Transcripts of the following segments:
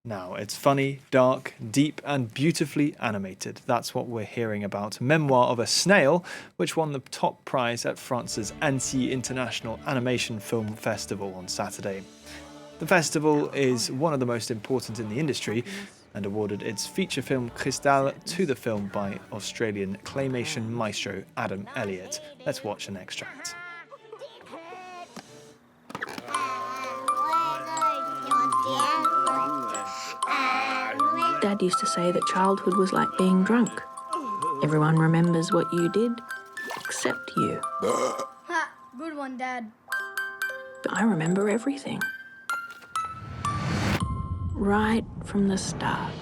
Now, it's funny, dark, deep, and beautifully animated. That's what we're hearing about Memoir of a Snail, which won the top prize at France's Annecy International Animation Film Festival on Saturday. The festival is one of the most important in the industry and awarded its feature film Cristal to the film by Australian claymation maestro Adam Elliot. Let's watch an extract. Dad used to say that childhood was like being drunk. Everyone remembers what you did, except you. Ha! Good one, Dad. But I remember everything. Right from the start.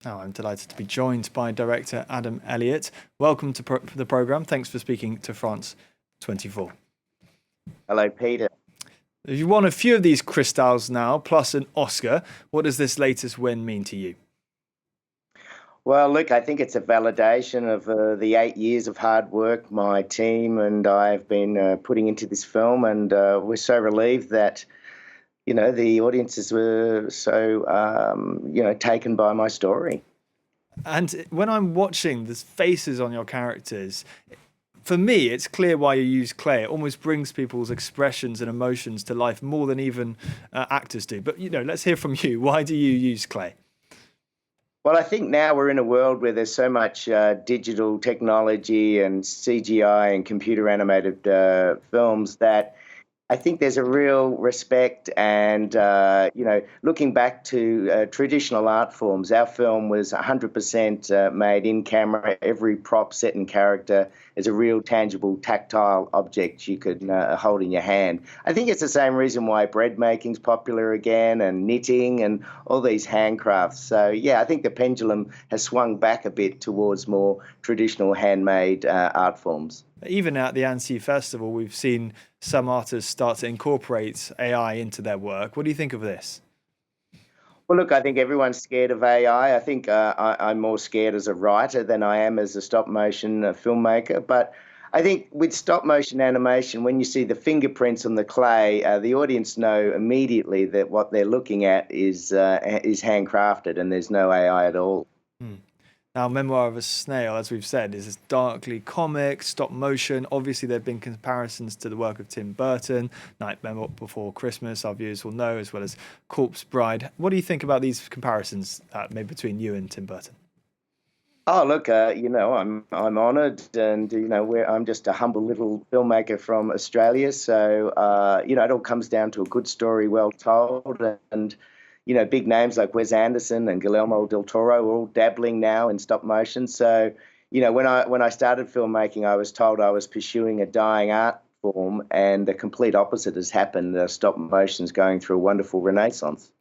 Now, I'm delighted to be joined by director Adam Elliot. Welcome to the programme. Thanks for speaking to France 24. Hello, Peter. You won a few of these Cristals now, plus an Oscar. What does this latest win mean to you? Well, look, I think it's a validation of the 8 years of hard work my team and I have been putting into this film, and we're so relieved that, the audiences were so, taken by my story. And when I'm watching the faces on your characters, for me, it's clear why you use clay. It almost brings people's expressions and emotions to life more than even actors do. But, let's hear from you. Why do you use clay? Well, I think now we're in a world where there's so much digital technology and CGI and computer animated films that I think there's a real respect and, looking back to traditional art forms, our film was 100% made in camera. Every prop, set and character is a real tangible tactile object you could hold in your hand. I think it's the same reason why bread making's popular again, and knitting and all these handcrafts. So, yeah, I think the pendulum has swung back a bit towards more traditional handmade art forms. Even at the Annecy Festival, we've seen some artists start to incorporate AI into their work. What do you think of this? Well, look, I think everyone's scared of AI. I think I'm more scared as a writer than I am as a stop-motion filmmaker. But I think with stop-motion animation, when you see the fingerprints on the clay, the audience know immediately that what they're looking at is handcrafted and there's no AI at all. Now, Memoir of a Snail, as we've said, is darkly comic, stop motion. Obviously, there have been comparisons to the work of Tim Burton, Nightmare Before Christmas, our viewers will know, as well as Corpse Bride. What do you think about these comparisons made between you and Tim Burton? Oh, look, I'm honoured, and I'm just a humble little filmmaker from Australia. So it all comes down to a good story, well told, and big names like Wes Anderson and Guillermo del Toro are all dabbling now in stop motion. So, when I started filmmaking, I was told I was pursuing a dying art form, and the complete opposite has happened. Stop motion's going through a wonderful renaissance.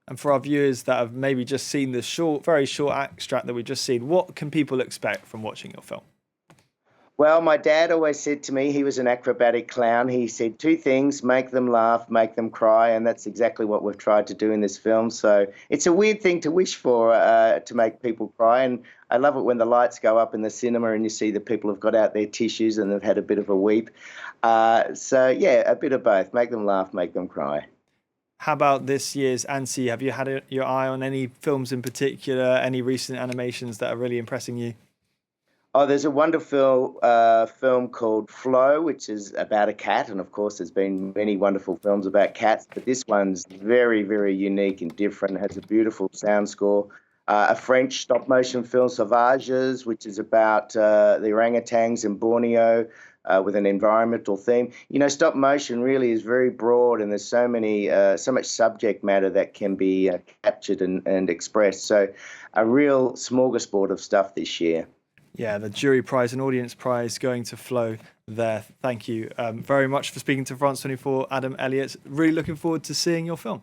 And for our viewers that have maybe just seen the very short extract that we've just seen, what can people expect from watching your film? Well, my dad always said to me, he was an acrobatic clown. He said two things: make them laugh, make them cry. And that's exactly what we've tried to do in this film. So it's a weird thing to wish for, to make people cry. And I love it when the lights go up in the cinema and you see that people have got out their tissues and they've had a bit of a weep. A bit of both. Make them laugh, make them cry. How about this year's Annecy? Have you had your eye on any films in particular, any recent animations that are really impressing you? Oh, there's a wonderful film called Flow, which is about a cat. And, of course, there's been many wonderful films about cats. But this one's very, very unique and different. It has a beautiful sound score. A French stop-motion film, Sauvages, which is about the orangutans in Borneo with an environmental theme. Stop motion really is very broad, and there's so much subject matter that can be captured and expressed. So a real smorgasbord of stuff this year. Yeah, the jury prize and audience prize going to Flow there. Thank you very much for speaking to France 24, Adam Elliot. Really looking forward to seeing your film.